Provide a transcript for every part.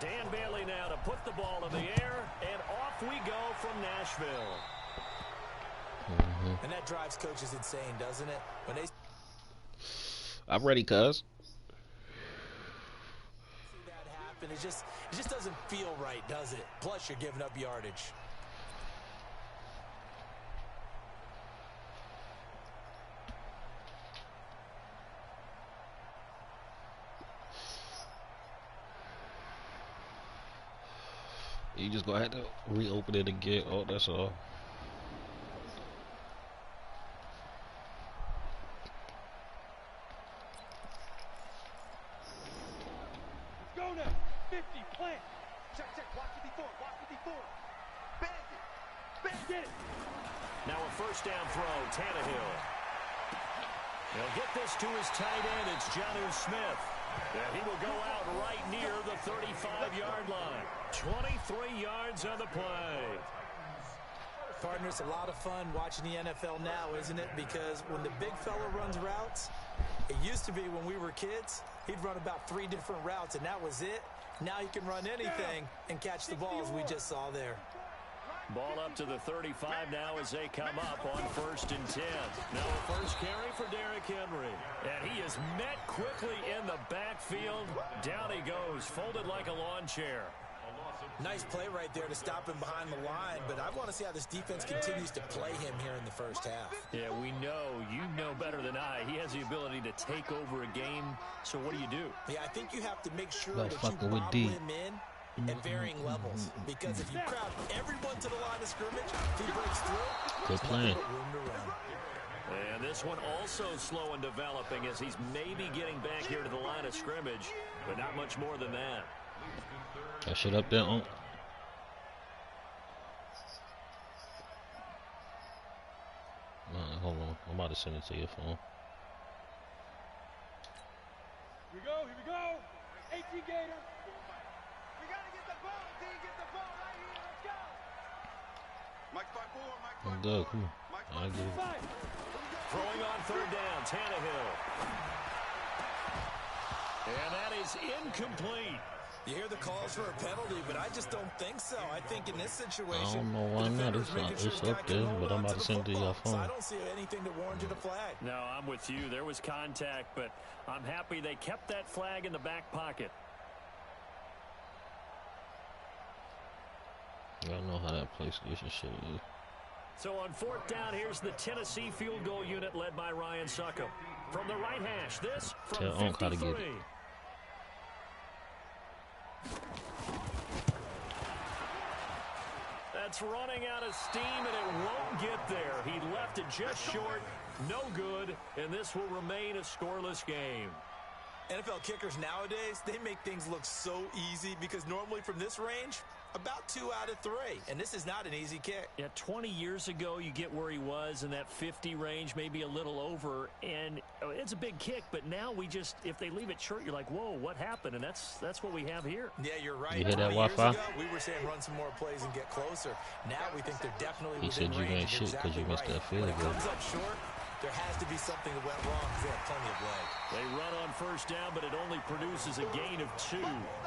Dan Bailey now to put the ball in the air, and off we go from Nashville. And that drives coaches insane, doesn't it? When they I'm ready, cuz. see that happen, it just doesn't feel right, does it? Plus, you're giving up yardage. You just gonna have to reopen it again. Oh, that's all. Go now. 50, plant. Check, watch it before. Bang it. Now a first down throw, Tannehill. He'll get this to his tight end. It's Jonnu Smith. And he will go out right near the 35-yard line. 23 yards on the play. Partner, it's a lot of fun watching the NFL now, isn't it? Because when the big fella runs routes, it used to be when we were kids, he'd run about 3 different routes, and that was it. Now he can run anything and catch the balls we just saw there. Ball up to the 35 now as they come up on 1st and 10. Now a first carry for Derrick Henry. And he is met quickly in the backfield. Down he goes, folded like a lawn chair. Nice play right there to stop him behind the line, but I want to see how this defense continues to play him here in the first half. Yeah, we know. You know better than I. He has the ability to take over a game. So what do? Yeah, I think you have to make sure No that you fucking with bottle D. him in at varying levels. Because if you crowd everyone to the line of scrimmage, if he breaks through, Good plan. room to run. And this one also slow and developing as he's maybe getting back here to the line of scrimmage, but not much more than that. That shit up there, hold on. I'm about to send it to your phone. Here we go. 18 Gator. We got to get the ball, D. Get the ball right here. Let's go. Mike 5-4. I'm good, cool. I get it. Throwing on 3rd down, Tannehill. And that is incomplete. You hear the calls for a penalty, but I just don't think so. I think in this situation, I don't know why not. It's up there, but I'm about to send it to your phone. I don't see anything to warrant you to flag. No, I'm with you. There was contact, but I'm happy they kept that flag in the back pocket. I don't know how that PlayStation shit is. So on 4th down, here's the Tennessee field goal unit led by Ryan Succop. From the right hash, this from Tell Unc how to get 53. it. That's running out of steam, and it won't get there. He left it just short. No good, and this will remain a scoreless game. NFL kickers nowadays, they make things look so easy because normally from this range, about 2 out of 3. And this is not an easy kick. Yeah, 20 years ago, you get where he was in that 50 range, maybe a little over. And it's a big kick, but now we just, if they leave it short, you're like, whoa, what happened? And that's what we have here. Yeah, you're right. You hear that 20 years Wi-Fi? ago, we were saying run some more plays and get closer. Now we think they're definitely He within said you range. ain't shit because you missed that field When it goal. comes up short, there has to be something that went wrong because they have plenty of leg. They run on 1st down, but it only produces a gain of 2.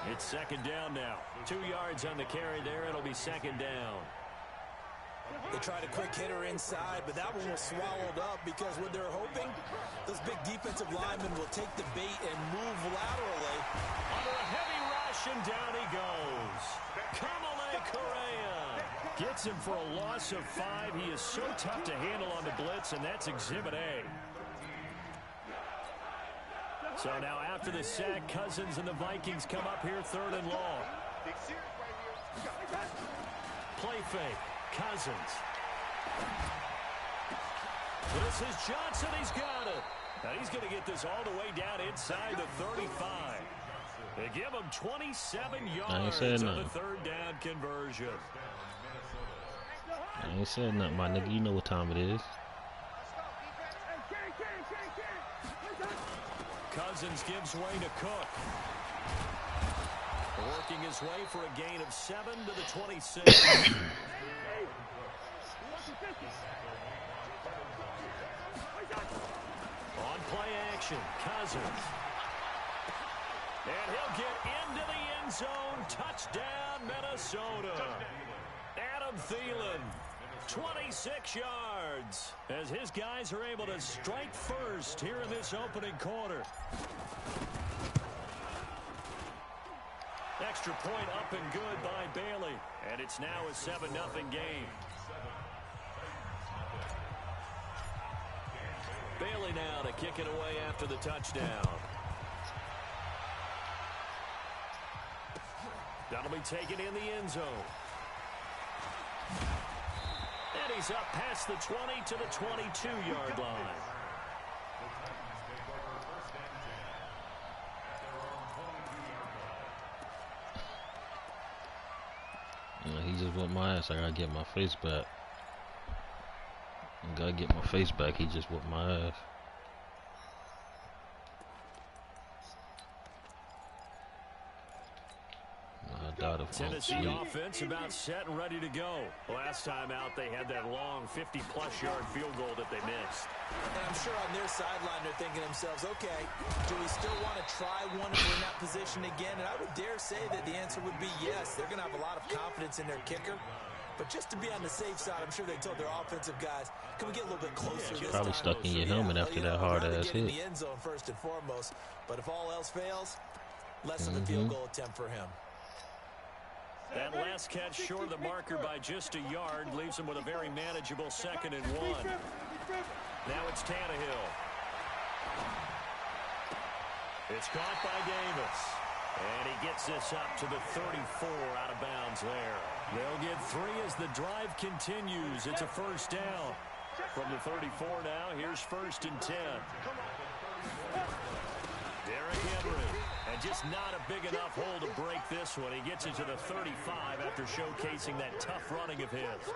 It's 2nd down now. 2 yards on the carry there. It'll be 2nd down. They tried a quick hitter inside, but that one was swallowed up because what they're hoping, those big defensive linemen will take the bait and move laterally. Under a heavy rush, and down he goes. Kamale Correa gets him for a loss of 5. He is so tough to handle on the blitz, and that's Exhibit A. So now after the sack, Cousins and the Vikings come up here 3rd and long. Play fake. Cousins. This is Johnson. He's got it. And he's going to get this all the way down inside the 35. They give him 27 yards on the 3rd down conversion. I ain't said nothing, my nigga. You know what time it is. Cousins gives way to Cook. Working his way for a gain of 7 to the 26. On play action, Cousins. And he'll get into the end zone. Touchdown, Minnesota. Adam Thielen, 26 yards, as his guys are able to strike first here in this opening quarter. Extra point up and good by Bailey, and it's now a 7-0 game. Bailey now to kick it away after the touchdown. That'll be taken in the end zone. And he's up past the 20 to the 22-yard line. He just whooped my ass. I gotta get my face back. I gotta get my face back. He just whooped my ass. Tennessee offense about set and ready to go. Last time out, they had that long 50-plus yard field goal that they missed. And I'm sure on their sideline they're thinking to themselves, okay, do we still want to try one if we're in that position again? And I would dare say that the answer would be yes. They're going to have a lot of confidence in their kicker. But just to be on the safe side, I'm sure they told their offensive guys, can we get a little bit closer this probably time? Stuck in your helmet after that hard-ass hit. In the end zone first and foremost. But if all else fails, less than a field goal attempt for him. That last catch short of the marker by just a yard leaves him with a very manageable 2nd and 1. Now it's Tannehill. It's caught by Davis. And he gets this up to the 34 out of bounds there. They'll get 3 as the drive continues. It's a first down. From the 34 now, here's 1st and 10. Derrick Henry. And just not a big enough hole to break this one. He gets it to the 35 after showcasing that tough running of his.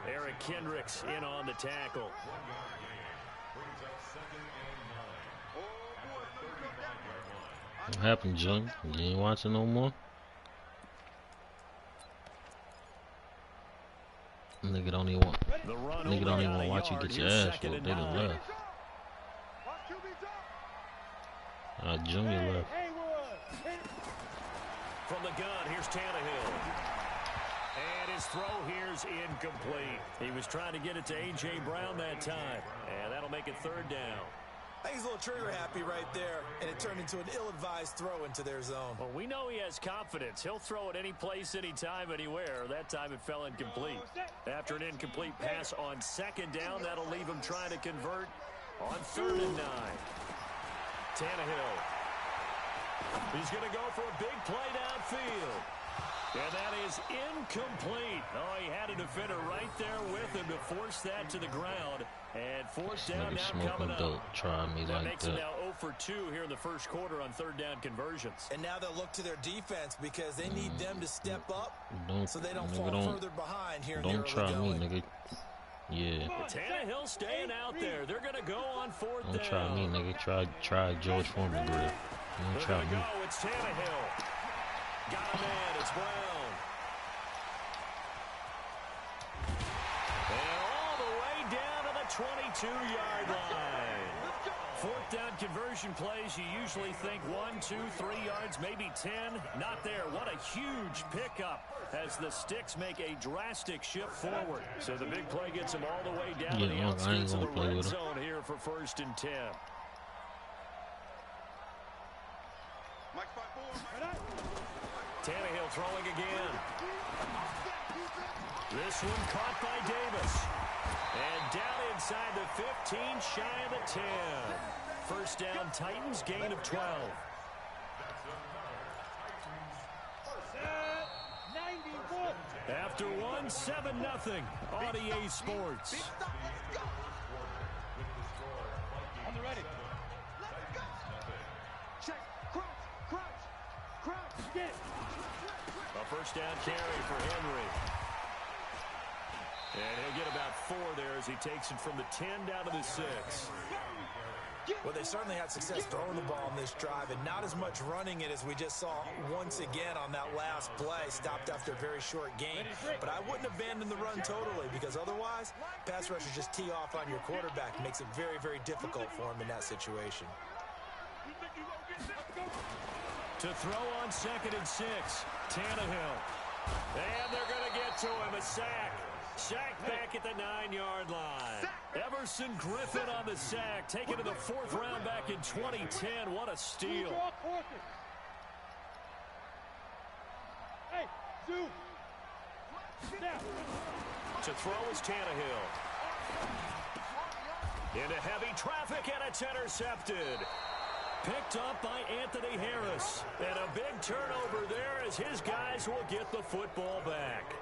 Eric Kendricks in on the tackle. What happened, Jung? You ain't watching no more? Nigga don't even want to watch you get your ass whooped. They done left. Junior left. From the gun, here's Tannehill. And his throw here's incomplete. He was trying to get it to A.J. Brown that time. And that'll make it 3rd down. I think he's a little trigger happy right there, and it turned into an ill-advised throw into their zone. Well, we know he has confidence. He'll throw it any place, anytime, anywhere. That time it fell incomplete. After an incomplete pass on 2nd down, that'll leave him trying to convert on 3rd and 9. Tannehill. He's going to go for a big play downfield. And that is incomplete. Oh, he had a defender right there with him to force that to the ground. And 4th down now coming up. Try me that like makes him now 0 for 2 here in the 1st quarter on 3rd down conversions. And now they'll look to their defense because they need them to step up so they don't fall further behind here in the early Don't try going. me, nigga. Yeah. Tannehill staying out there. They're going to go on 4th down. Don't try me, nigga. Try George Foreman grill. Don't try me. Go. It's Tannehill. Got a man. It's Brown. And all the way down to the 22-yard line. 4th down conversion plays, you usually think 1, 2, 3 yards, maybe 10. Not there. What a huge pickup as the Sticks make a drastic shift forward. So the big play gets them all the way down to the outskirts of the red zone here for 1st and 10. Tannehill throwing again. This one caught by Davis. And down inside the 15, shy of the 10. 1st down, Titans, gain of 12. After 1, 7-0 on EA Sports. On the ready. Check. Crouch. Get. A 1st down carry for Henry. And he'll get about 4 there as he takes it from the 10 down to the 6. Well, they certainly had success throwing the ball in this drive and not as much running it as we just saw once again on that last play. Stopped after a very short gain. But I wouldn't abandon the run totally because otherwise, pass rushers just tee off on your quarterback. Makes it very, very difficult for him in that situation. To throw on 2nd and 6. Tannehill. And they're going to get to him. A sack. Sack back at the 9-yard line. Everson Griffin on the sack. Taken to the 4th round back in 2010. What a steal. Hey, Sue. To throw is Tannehill. Into heavy traffic, and it's intercepted. Picked up by Anthony Harris. And a big turnover there as his guys will get the football back.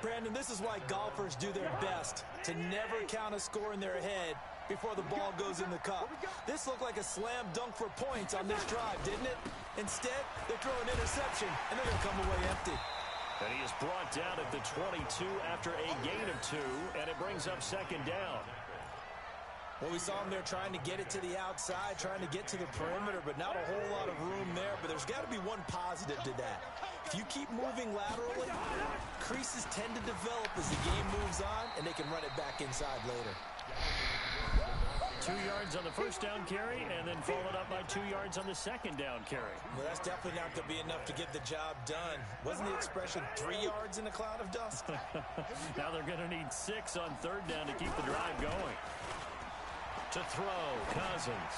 Brandon, this is why golfers do their best to never count a score in their head before the ball goes in the cup. This looked like a slam dunk for points on this drive, didn't it? Instead, they throw an interception, and they're going to come away empty. And he is brought down at the 22 after a gain of 2, and it brings up 2nd down. Well, we saw him there trying to get it to the outside, trying to get to the perimeter, but not a whole lot of room there. But there's got to be one positive to that. If you keep moving laterally, creases tend to develop as the game moves on, and they can run it back inside later. 2 yards on the 1st down carry, and then followed up by 2 yards on the 2nd down carry. Well, that's definitely not going to be enough to get the job done. Wasn't the expression 3 yards in a cloud of dust? Now they're going to need 6 on 3rd down to keep the drive going. To throw, Cousins.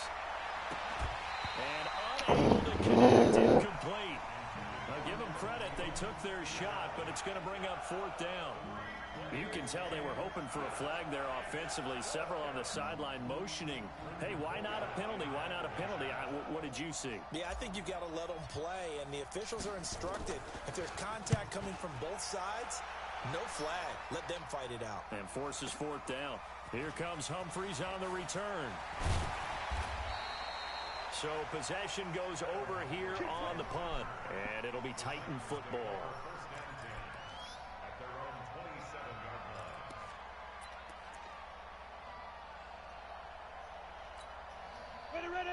And unable to connect, incomplete. Now give them credit, they took their shot, but it's going to bring up 4th down. You can tell they were hoping for a flag there offensively. Several on the sideline motioning. Hey, why not a penalty? Why not a penalty? What did you see? Yeah, I think you've got to let them play, and the officials are instructed. If there's contact coming from both sides, no flag. Let them fight it out. And forces 4th down. Here comes Humphries on the return. So possession goes over here on the punt. And it'll be Titan football.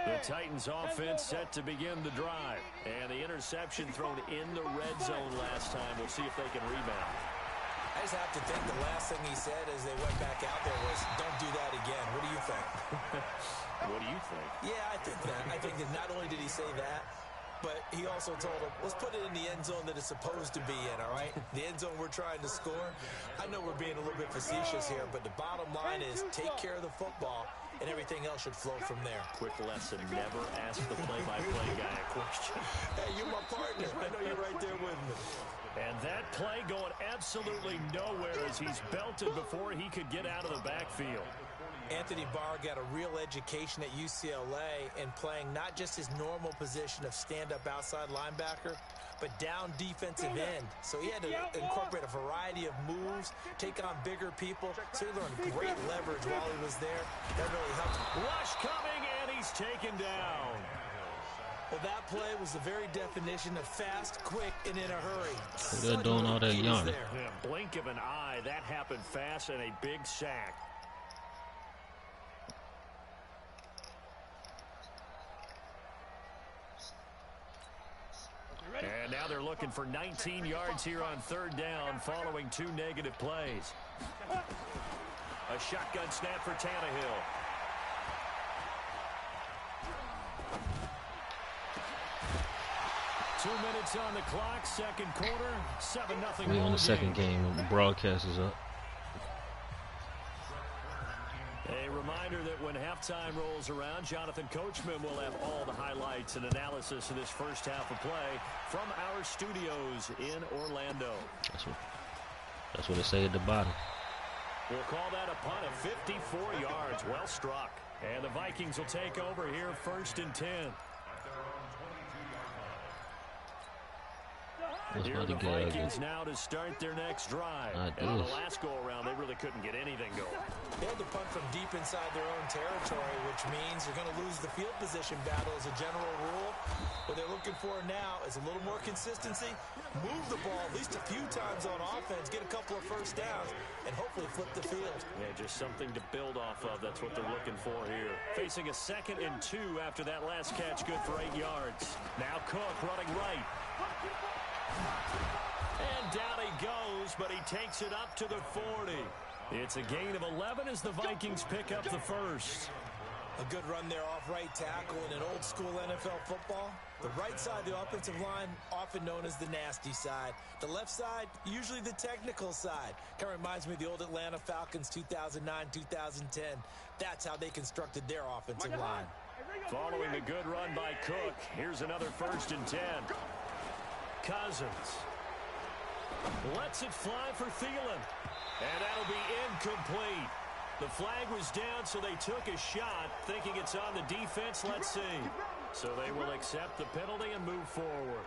The Titans offense set to begin the drive. And the interception thrown in the red zone last time. We'll see if they can rebound. I just have to think the last thing he said as they went back out there was, don't do that again. What do you think? What do you think? Yeah, I think that. I think that not only did he say that, but he also told him, let's put it in the end zone that it's supposed to be in, all right? The end zone we're trying to score. I know we're being a little bit facetious here, but the bottom line is take care of the football, and everything else should flow from there. Quick lesson, never ask the play-by-play guy a question. Hey, you're my partner. I know you're right there with me. And that play going absolutely nowhere as he's belted before he could get out of the backfield. Anthony Barr got a real education at UCLA in playing not just his normal position of stand-up outside linebacker, but down defensive end. So he had to incorporate a variety of moves, take on bigger people. So he learned great leverage while he was there. That really helped. Rush coming, and he's taken down. Well, that play was the very definition of fast, quick, and in a hurry. They're doing all that yarn. Yeah, blink of an eye, that happened fast, and a big sack. And now they're looking for 19 yards here on 3rd down following 2 negative plays. A shotgun snap for Tannehill. Two minutes on the clock, 2nd quarter, 7-0. We're on the 2nd game. The broadcast is up. A reminder that when halftime rolls around, Jonathan Coachman will have all the highlights and analysis of this first half of play from our studios in Orlando. That's what it say at the bottom. We'll call that a punt of 54 yards. Well struck. And the Vikings will take over here 1st and 10. Here are the Vikings now to start their next drive. And on the last go-around, they really couldn't get anything going. They had to punt from deep inside their own territory, which means you're going to lose the field position battle as a general rule. What they're looking for now is a little more consistency, move the ball at least a few times on offense, get a couple of first downs, and hopefully flip the field. Yeah, just something to build off of. That's what they're looking for here. Facing a 2nd and 2 after that last catch, good for 8 yards. Now Cook running right. And down he goes, but he takes it up to the 40. It's a gain of 11 as the Vikings pick up the first. A good run there off right tackle in an old school NFL football. The right side of the offensive line, often known as the nasty side. The left side, usually the technical side. Kind of reminds me of the old Atlanta Falcons 2009, 2010. That's how they constructed their offensive line. Following the good run by Cook, here's another 1st and 10. Cousins lets it fly for Thielen. And that'll be incomplete. The flag was down, so they took a shot, thinking it's on the defense. Let's see. So they will accept the penalty and move forward.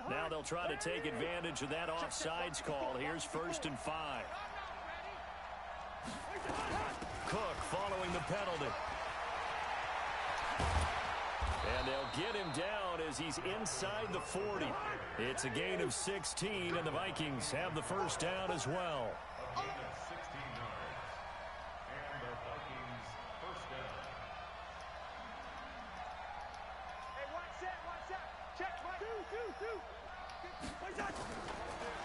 Now they'll try to take advantage of that offsides call. Here's 1st and 5. Cook following the penalty. And they'll get him down as he's inside the 40. It's a gain of 16, and the Vikings have the 1st down as well.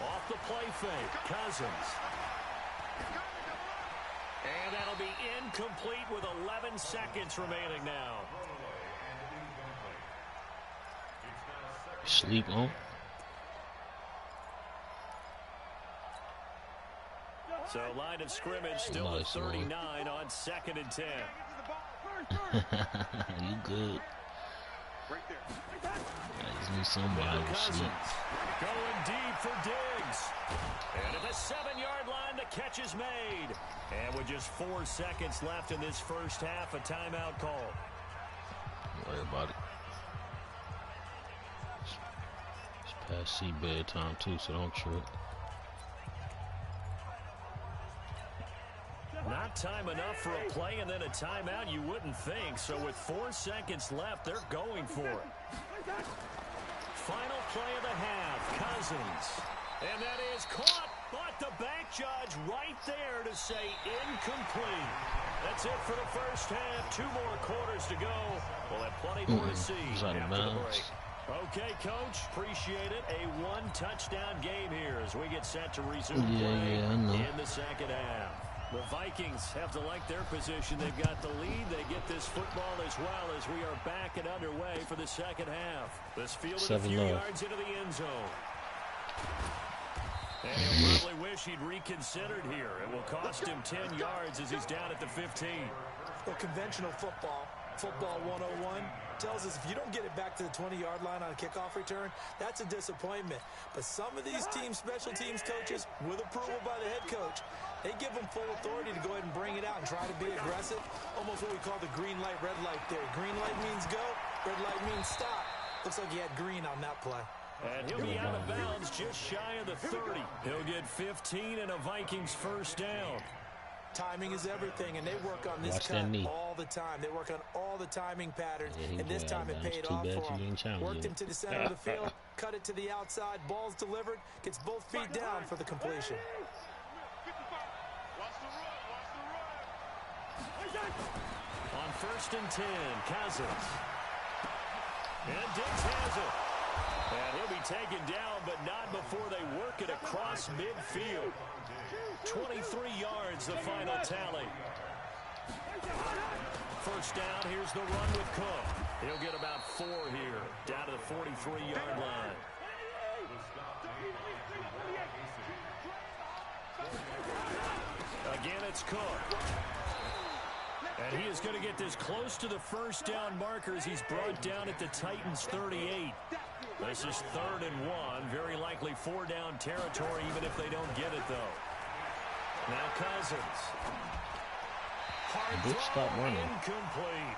Off the play fake, Cousins. And that'll be incomplete with 11 seconds remaining now. Sleep on. So line of scrimmage still at 39 on 2nd and 10. You good. I just need somebody to sleep. Going deep for Diggs. And at the 7-yard line, the catch is made. And with just 4 seconds left in this first half, a timeout call. Don't worry about it. It's past sea bedtime too, so don't trip. Not time enough for a play and then a timeout, you wouldn't think. So with 4 seconds left, they're going for it. Final play of the half, Cousins. And that is caught, but the back judge right there to say incomplete. That's it for the first half. 2 more quarters to go. We'll have plenty more to see after the break. Okay, Coach, appreciate it. A 1-touchdown game here as we get set to resume play in the second half. The Vikings have to like their position. They've got the lead. They get this football as well as we are back and underway for the second half. This fielded a few yards into the end zone. And he'll probably wish he'd reconsidered here. It will cost him 10 yards as he's down at the 15. Well, conventional football 101, tells us if you don't get it back to the 20-yard line on a kickoff return, that's a disappointment. But some of these teams, special teams coaches, with approval by the head coach, they give them full authority to go ahead and bring it out and try to be aggressive. Almost what we call the green light, red light theory. Green light means go, red light means stop. Looks like he had green on that play. And he'll be out of bounds just shy of the 30. He'll get 15 and a Vikings 1st down. Timing is everything, and they work on this cut all the time. They work on all the timing patterns, and this time it paid off for him. Worked him to the center of the field, cut it to the outside, ball's delivered, gets both feet down for the completion. On 1st and 10, Cousins. And Diggs has it. And he'll be taken down, but not before they work it across midfield. 23 yards, the final tally. 1st down, here's the run with Cook. He'll get about 4 here, down to the 43-yard line. Again, it's Cook. And he is going to get this close to the 1st down marker as he's brought down at the Titans' 38. This is 3rd and 1, very likely 4-down territory, even if they don't get it, though. Now Cousins. Hard throw, incomplete.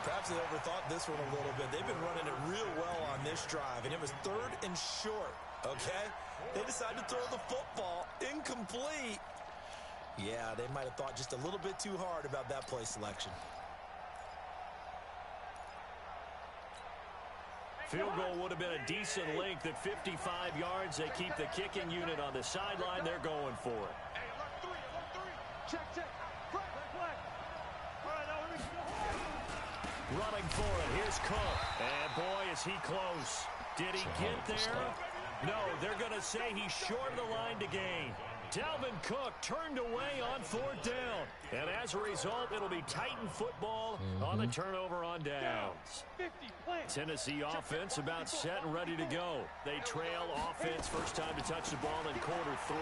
Perhaps they overthought this one a little bit. They've been running it real well on this drive, and it was 3rd and short, okay? They decided to throw the football incomplete. Yeah, they might have thought just a little bit too hard about that play selection. Field goal would have been a decent length at 55 yards. They keep the kicking unit on the sideline. They're going for it. Running for it. Here's Cook. And boy, is he close. Did he get there? No, they're going to say he's short of the line to gain. Dalvin Cook turned away on 4th down. And as a result, it'll be Titan football on the turnover on downs. Tennessee offense about set and ready to go. They trail offense first time to touch the ball in quarter 3,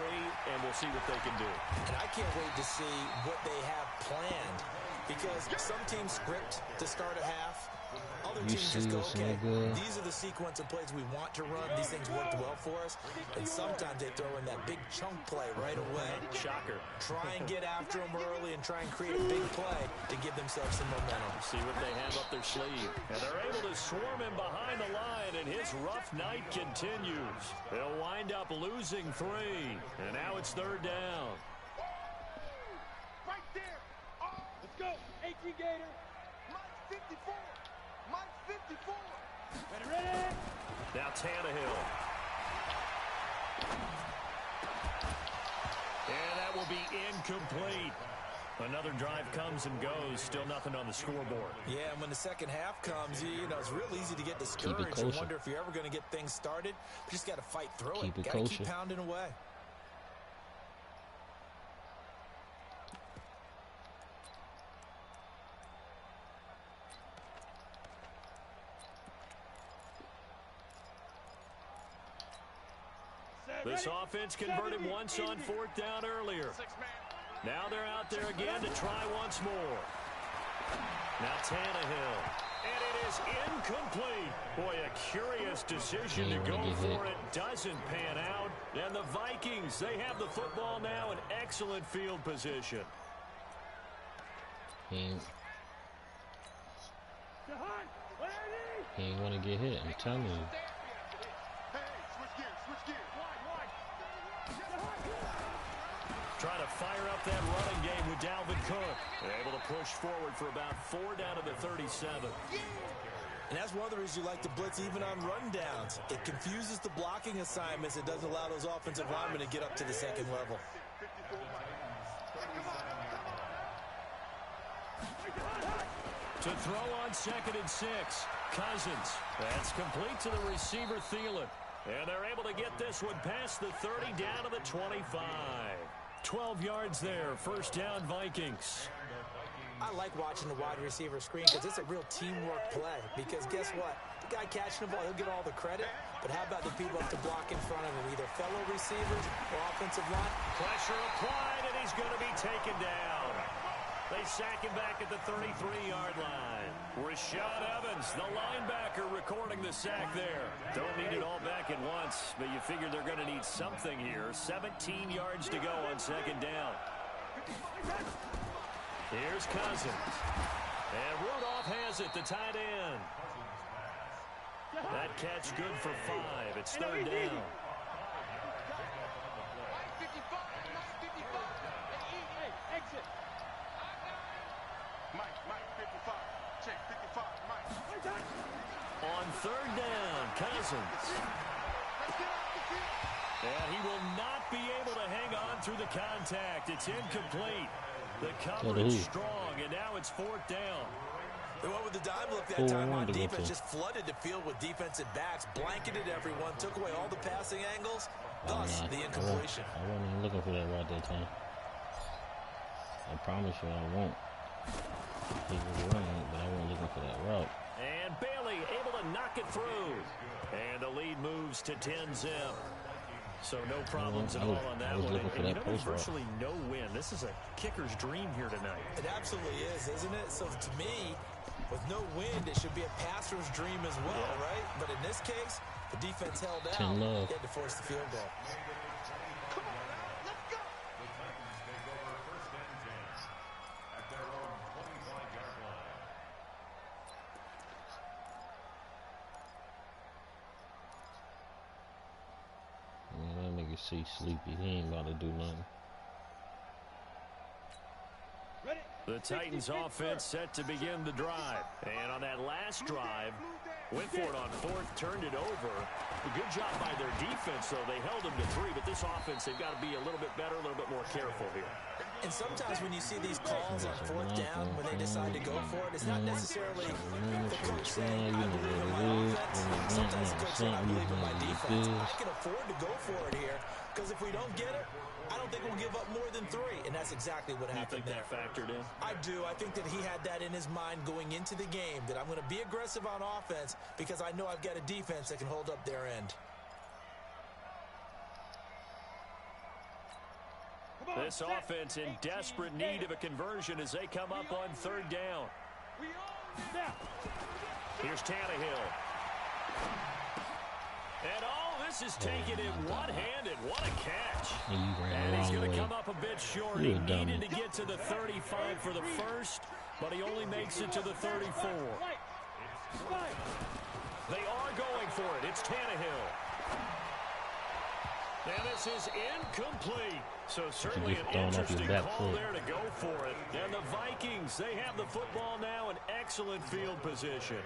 and we'll see what they can do. And I can't wait to see what they have planned, because some teams script to start a half. Other teams just go, okay, these are the sequence of plays we want to run. These things worked well for us. And sometimes they throw in that big chunk play right away. Shocker. Try and get after them early and try and create a big play to give themselves some momentum. See what they have up their sleeve. And they're able to swarm him behind the line, and his rough night continues. They'll wind up losing 3. And now it's 3rd down. Right there. Let's go. 18 Gator. Mike 54. Mike 54. Ready. Now Tannehill. And that will be incomplete. Another drive comes and goes. Still nothing on the scoreboard. Yeah, and when the second half comes, you know, it's real easy to get discouraged and wonder if you're ever going to get things started. You just got to fight through it. Got to keep pounding away. This offense converted once on 4th down earlier. Now they're out there again to try once more. Now Tannehill. And it is incomplete. Boy, a curious decision to go for it. Doesn't pan out. And the Vikings, they have the football now in excellent field position. He ain't want to get hit, I'm telling you. Trying to fire up that running game with Dalvin Cook. They're able to push forward for about 4 down to the 37. And that's one of the reasons you like to blitz even on rundowns. It confuses the blocking assignments. It doesn't allow those offensive linemen to get up to the second level. To throw on 2nd and 6. Cousins. That's complete to the receiver, Thielen. And they're able to get this one past the 30 down to the 25. 12 yards there. First down, Vikings. I like watching the wide receiver screen because it's a real teamwork play. Because guess what? The guy catching the ball, he'll get all the credit. But how about the people up to block in front of him, either fellow receivers or offensive line? Pressure applied, and he's going to be taken down. They sack him back at the 33-yard line. Rashad Evans, the linebacker, recording the sack there. Don't need it all back at once, but you figure they're going to need something here. 17 yards to go on 2nd down. Here's Cousins. And Rudolph has it, the tight end. That catch good for 5. It's 3rd down. On 3rd down, Cousins. And he will not be able to hang on through the contact. It's incomplete. The coverage strong, and now it's 4th down. They went with the dime look that time on defense, just flooded the field with defensive backs, blanketed everyone, took away all the passing angles, thus the incompletion. I wasn't even looking for that route that time. I promise you I won't. He was running, but I wasn't looking for that route. And Bailey able to knock it through. And the lead moves to 10-zip. So no problems at all on that one. And you know, there's virtually no win. This is a kicker's dream here tonight. It absolutely is, isn't it? So to me, with no wind, it should be a passer's dream as well, right? But in this case, the defense held out. They had to force the field goal. Come on, let's go. That nigga see sleepy. He ain't about to do nothing. The Titans offense set to begin the drive. And on that last drive, went for it on 4th, turned it over. A good job by their defense, though. They held them to 3, but this offense, they've got to be a little bit better, a little bit more careful here. And sometimes when you see these calls on fourth down, when they decide to go for it, it's not necessarily the coach saying, I believe in my offense. Sometimes the coach saying, I believe in my defense. I can afford to go for it here because if we don't get it, I don't think we'll give up more than 3, and that's exactly what happened there. You think that factored in? I do. I think that he had that in his mind going into the game, that I'm going to be aggressive on offense because I know I've got a defense that can hold up their end. This offense in desperate need of a conversion as they come up on 3rd down. Here's Tannehill. And this is taken in one-handed. What a catch. And he's going to come up a bit short. He needed to get to the 35 for the first, but he only makes it to the 34. They are going for it. It's Tannehill. And this is incomplete. So certainly an interesting call there to go for it. And the Vikings, they have the football now in excellent field position.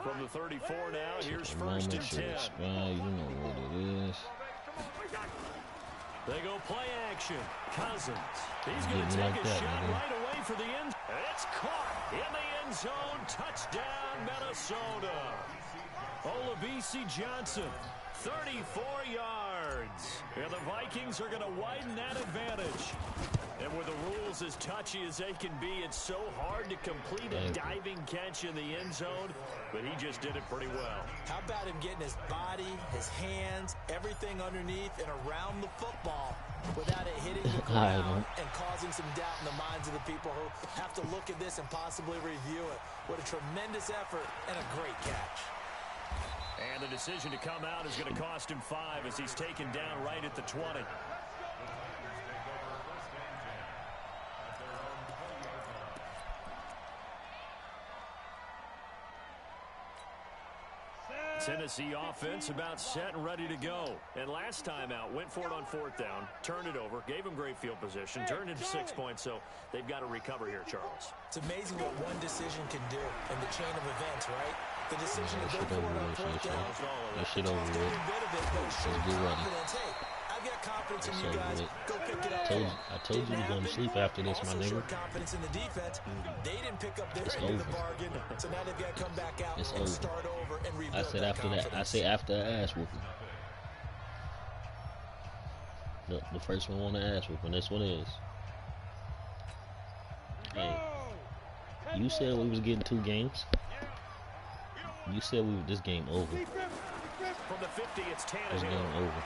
From the 34 now, here's 1st and 10. You know what it is. They go play action. Cousins. He's going to take a shot right away for the end. And it's caught in the end zone. Touchdown, Minnesota. Olabisi Johnson. 34 yards. And the Vikings are going to widen that advantage. And with the rules as touchy as they can be, it's so hard to complete a diving catch in the end zone, but he just did it pretty well. How about him getting his body, his hands, everything underneath and around the football without it hitting the ground and causing some doubt in the minds of the people who have to look at this and possibly review it. What a tremendous effort and a great catch. And the decision to come out is going to cost him 5 as he's taken down right at the 20. Tennessee offense about set and ready to go. And last time out, went for it on 4th down, turned it over, gave him great field position, turned into 6 points, so they've got to recover here, Charles. It's amazing what one decision can do in the chain of events, right? The decision to go for it on 4th down. That shit over with. Let's get ready. I've got confidence in you guys. Go pick it up. I told you to go to sleep after this, my nigga. Confidence in the defense. They didn't pick up their end of the bargain, so now they've got to come back out and start over and rebuild. I said after that. I say after the ass whooping. The first one on the ass whooping. This one is. Hey, you said we was getting 2 games. You said this game over. From the 50, it's Tannehill. This game over.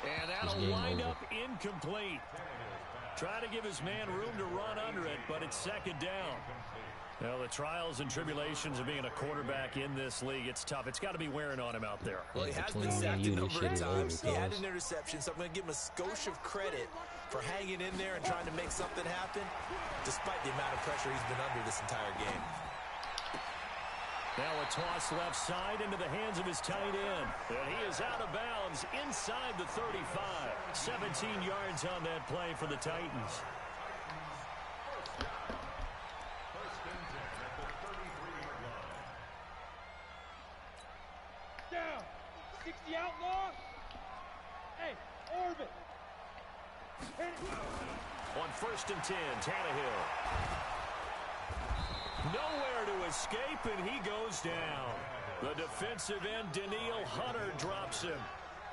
And that'll wind up incomplete. Trying to give his man room to run under it, but it's 2nd down. Well, the trials and tribulations of being a quarterback in this league, it's tough. It's got to be wearing on him out there. Well, he has been sacked a number of times. He had an interception, so I'm going to give him a skosh of credit for hanging in there and trying to make something happen, despite the amount of pressure he's been under this entire game. Now a toss left side into the hands of his tight end. And he is out of bounds inside the 35. 17 yards on that play for the Titans. Down. 60 outlaw. Hey, orbit. On 1st and 10, Tannehill. Nowhere to escape, and he goes down. The defensive end, Daniil Hunter, drops him.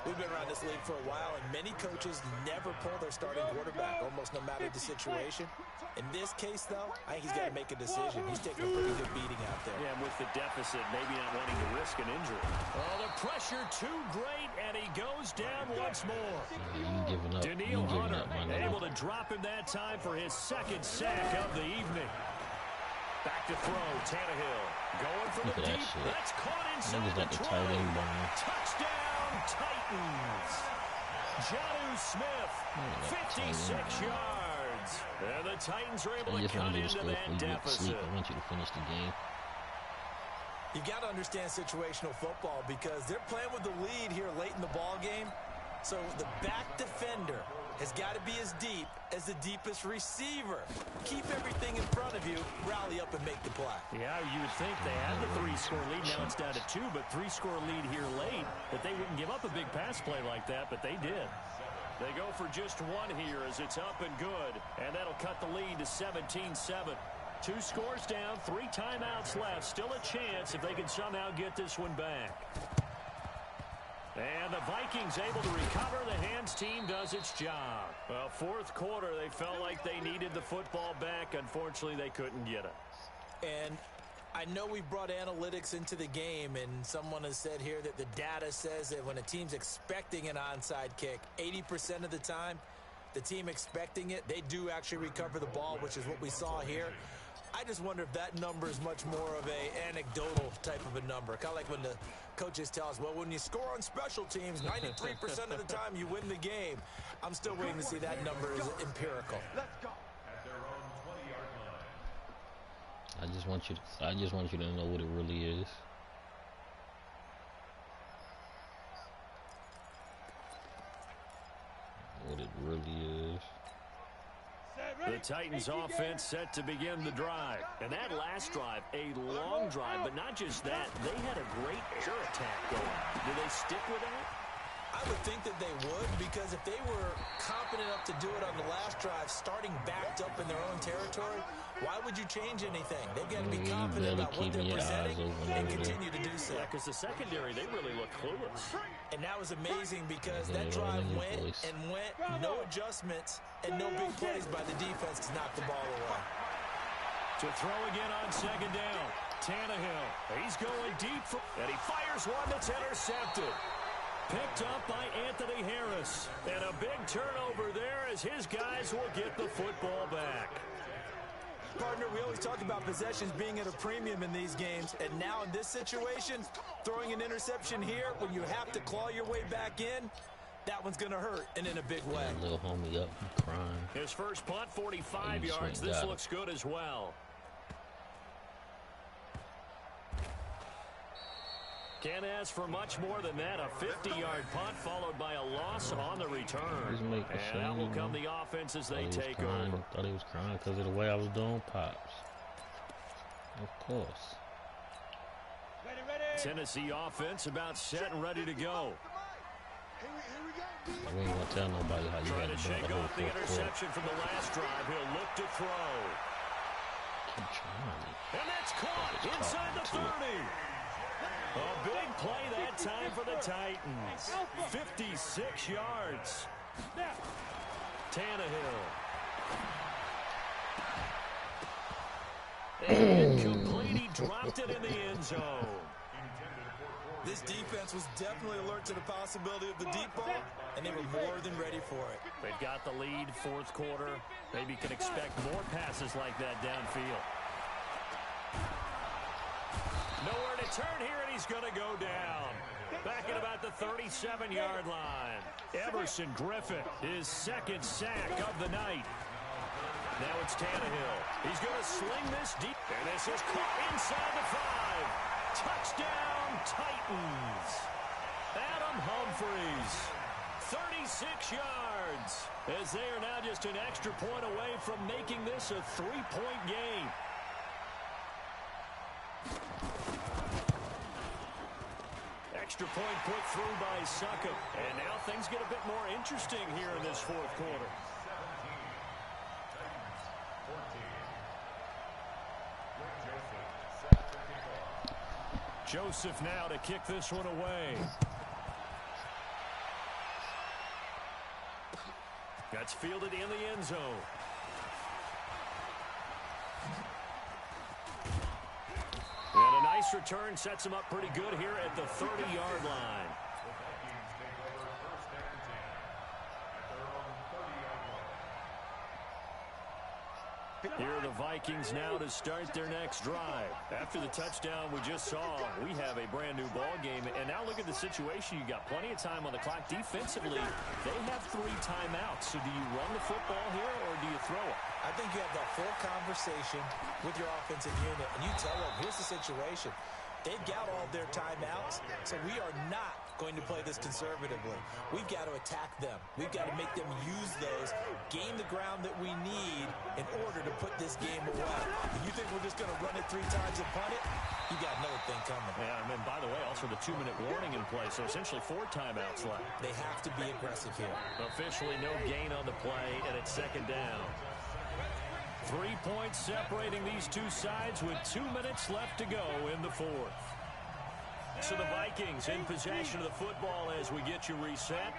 We've been around this league for a while, and many coaches never pull their starting quarterback, almost no matter the situation. In this case, though, I think he's got to make a decision. He's taking a pretty good beating out there. Yeah, and with the deficit, maybe not wanting to risk an injury. Oh, the pressure too great, and he goes down once more. You giving up. Daniil Hunter able to drop him that time for his 2nd sack of the evening. Back to throw, Tannehill. Going for the deep. That's caught inside the 20. Touchdown, Titans. Jonnu Smith, 56 yards. And the Titans are able to cut into that deficit. I want you to finish the game. You got to understand situational football because they're playing with the lead here late in the ball game. So the back defender has got to be as deep as the deepest receiver. Keep everything in front of you, rally up and make the play. Yeah, you would think they had the 3-score lead. Now it's down to 2, but 3-score lead here late. That they wouldn't give up a big pass play like that, but they did. They go for just 1 here as it's up and good. And that'll cut the lead to 17-7. 2 scores down, 3 timeouts left. Still a chance if they can somehow get this one back. And the Vikings able to recover. The hands team does its job. Well, fourth quarter, they felt like they needed the football back. Unfortunately, they couldn't get it. And I know we brought analytics into the game, and someone has said here that the data says that when a team's expecting an onside kick, 80% of the time, the team expecting it, they do actually recover the ball, which is what we saw here. I just wonder if that number is much more of a anecdotal type of a number. Kind of like when the coaches tell us, well, when you score on special teams, 93% of the time you win the game. I'm still waiting to see that number is empirical. Let's go. I just want you to know what it really is. What it really is. The Titans offense set to begin the drive. And that last drive, a long drive, but not just that. They had a great air attack going. Do they stick with that? I would think that they would, because if they were confident enough to do it on the last drive, starting backed up in their own territory, why would you change anything? They've got to be confident about what they're presenting and continue to do so. Yeah, because the secondary, they really look clueless. And that was amazing because that drive went and went, no adjustments, and no big plays by the defense to knock the ball away. To throw again on second down, Tannehill. He's going deep, and he fires one that's intercepted. Picked up by Anthony Harris. And a big turnover there as his guys will get the football back. Partner, we always talk about possessions being at a premium in these games, and now in this situation, throwing an interception here when you have to claw your way back in, that one's going to hurt, and in a big way. Little homie up, crying. His first punt, 45 yards. This looks good as well. Can't ask for much more than that. A 50-yard punt followed by a loss on the return. And that will come the offense as they take over. I thought he was crying because of the way I was doing Pops. Of course. Tennessee offense about set and ready to go. I ain't gonna tell nobody how you Trying got to to shake off the interception from the last drive. He'll look to throw. And that's caught inside the 30. A big play that time for the Titans. 56 yards. Tannehill. And incomplete. He dropped it in the end zone. This defense was definitely alert to the possibility of the deep ball, and they were more than ready for it. They've got the lead, fourth quarter. Maybe can expect more passes like that downfield. Nowhere to turn here, and he's going to go down. Back at about the 37-yard line. Everson Griffin, his second sack of the night. Now it's Tannehill. He's going to sling this deep. And this is caught inside the 5. Touchdown, Titans. Adam Humphries, 36 yards. As they are now just an extra point away from making this a 3-point game. Extra point put through by Succop. And now things get a bit more interesting here in this fourth quarter. Joseph now to kick this one away. That's fielded in the end zone. And a nice return sets him up pretty good here at the 30-yard line. Here are the Vikings now to start their next drive. After the touchdown we just saw, we have a brand new ball game. And now look at the situation. You got plenty of time on the clock. Defensively, they have 3 timeouts. So do you run the football here or do you throw it? I think you have that full conversation with your offensive unit, and you tell them, here's the situation. They've got all their timeouts, so we are not going to play this conservatively. We've got to attack them. We've got to make them use those, gain the ground that we need in order to put this game away. If you think we're just going to run it 3 times and punt it, you got another thing coming. Yeah, and by the way, also the 2-minute warning in play, so essentially 4 timeouts left. They have to be aggressive here. Officially no gain on the play, and it's 2nd down. 3 points separating these two sides with 2 minutes left to go in the 4th. So the Vikings in possession of the football as we get you reset.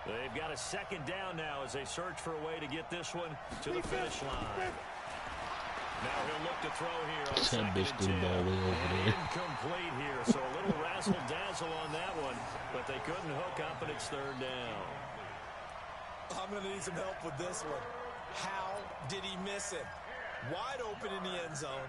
They've got a 2nd down now as they search for a way to get this one to the finish line. Now he'll look to throw here on 2nd and 10. Incomplete here, so a little razzle-dazzle on that one, but they couldn't hook up, and it's 3rd down. I'm going to need some help with this one. How did he miss it? Wide open in the end zone.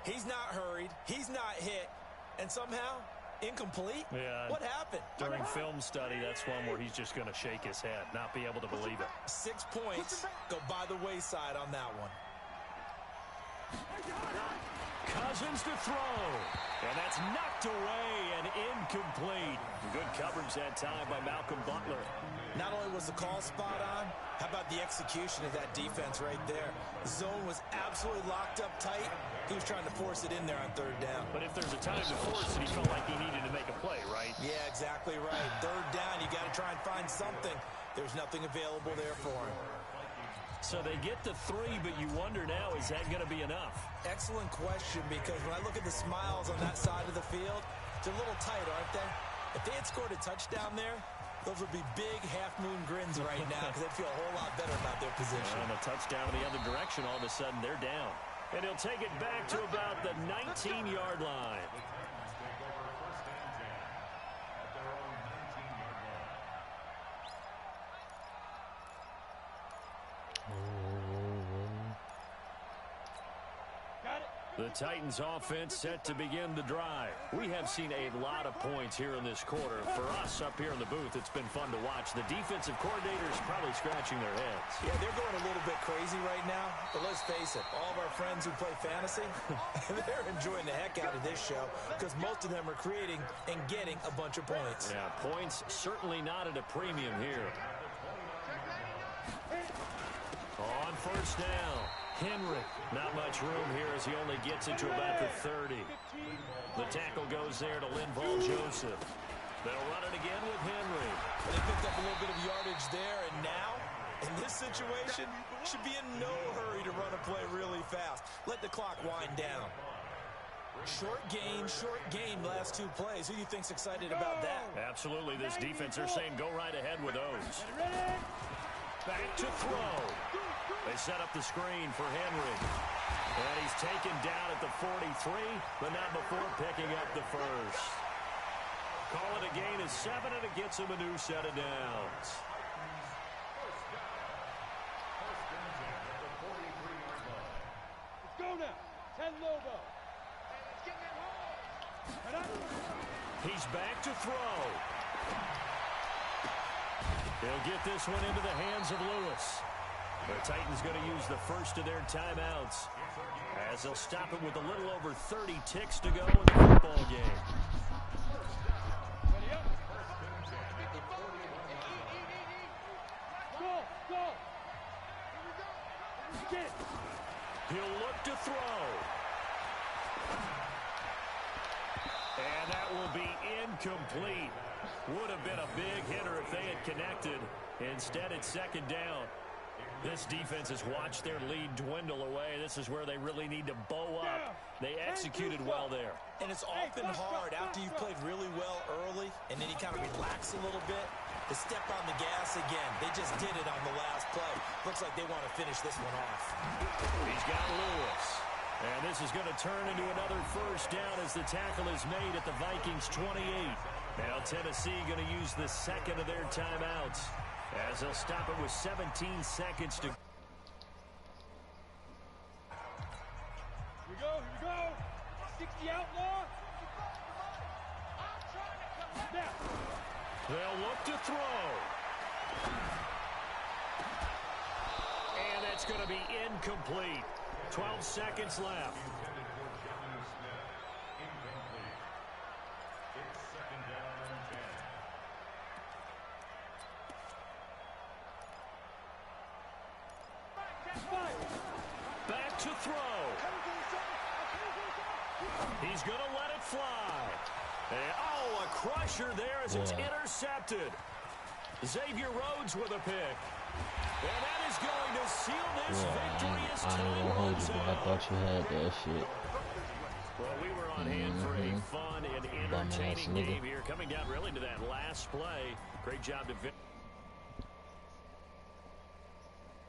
He's not hurried. He's not hit. And somehow, incomplete? Yeah. What happened? During film study, that's one where he's just going to shake his head, not be able to believe it. 6 points go by the wayside on that one. Cousins to throw. And that's knocked away and incomplete. Good coverage that time by Malcolm Butler. Not only was the call spot on, how about the execution of that defense right there? The zone was absolutely locked up tight. He was trying to force it in there on 3rd down. But if there's a time to force it, he felt like he needed to make a play, right? Yeah, exactly right. 3rd down, you got to try and find something. There's nothing available there for him. So they get the 3, but you wonder now, is that going to be enough? Excellent question, because when I look at the smiles on that side of the field, they're a little tight, aren't they? If they had scored a touchdown there, those would be big half-moon grins right now because they'd feel a whole lot better about their position. And a touchdown in the other direction, all of a sudden they're down. And he'll take it back to about the 19-yard line. The Titans offense set to begin the drive. We have seen a lot of points here in this quarter. For us up here in the booth, it's been fun to watch. The defensive coordinators probably scratching their heads. Yeah, they're going a little bit crazy right now. But let's face it, all of our friends who play fantasy, they're enjoying the heck out of this show because most of them are creating and getting a bunch of points. Yeah, points certainly not at a premium here. On 1st down. Henry, not much room here as he only gets it to about the 30. The tackle goes there to Linval Joseph. They'll run it again with Henry. They picked up a little bit of yardage there, and now, in this situation, should be in no hurry to run a play really fast. Let the clock wind down. Short game, last 2 plays. Who do you think's excited about that? Absolutely, this defense, they're saying go right ahead with those. Back to throw. They set up the screen for Henry. And he's taken down at the 43, but not before picking up the first. Call it a gain of 7, and it gets him a new set of downs. Let's go now. 10 Lobo. He's back to throw. He'll get this one into the hands of Lewis. The Titans going to use the first of their timeouts as they'll stop it with a little over 30 ticks to go in the football game. He'll look to throw. And that will be incomplete. Would have been a big hitter if they had connected. Instead, it's 2nd down. This defense has watched their lead dwindle away. This is where they really need to bow up. They executed well there. And it's often hard after you've played really well early and then you kind of relax a little bit to step on the gas again. They just did it on the last play. Looks like they want to finish this one off. He's got Lewis. And this is going to turn into another 1st down as the tackle is made at the Vikings 28. Now Tennessee going to use the 2nd of their timeouts as they'll stop it with 17 seconds to... Here we go. 60 outlaw. Now. They'll look to throw. And that's going to be incomplete. 12 seconds left. back to throw. He's going to let it fly. And, oh, a crusher there as it's intercepted. Xavier Rhodes with a pick. And that is going to seal this victory as time runs out. I thought you had that shit. Well, we were on hand for a fun and entertaining game here. Coming down really to that last play. Great job to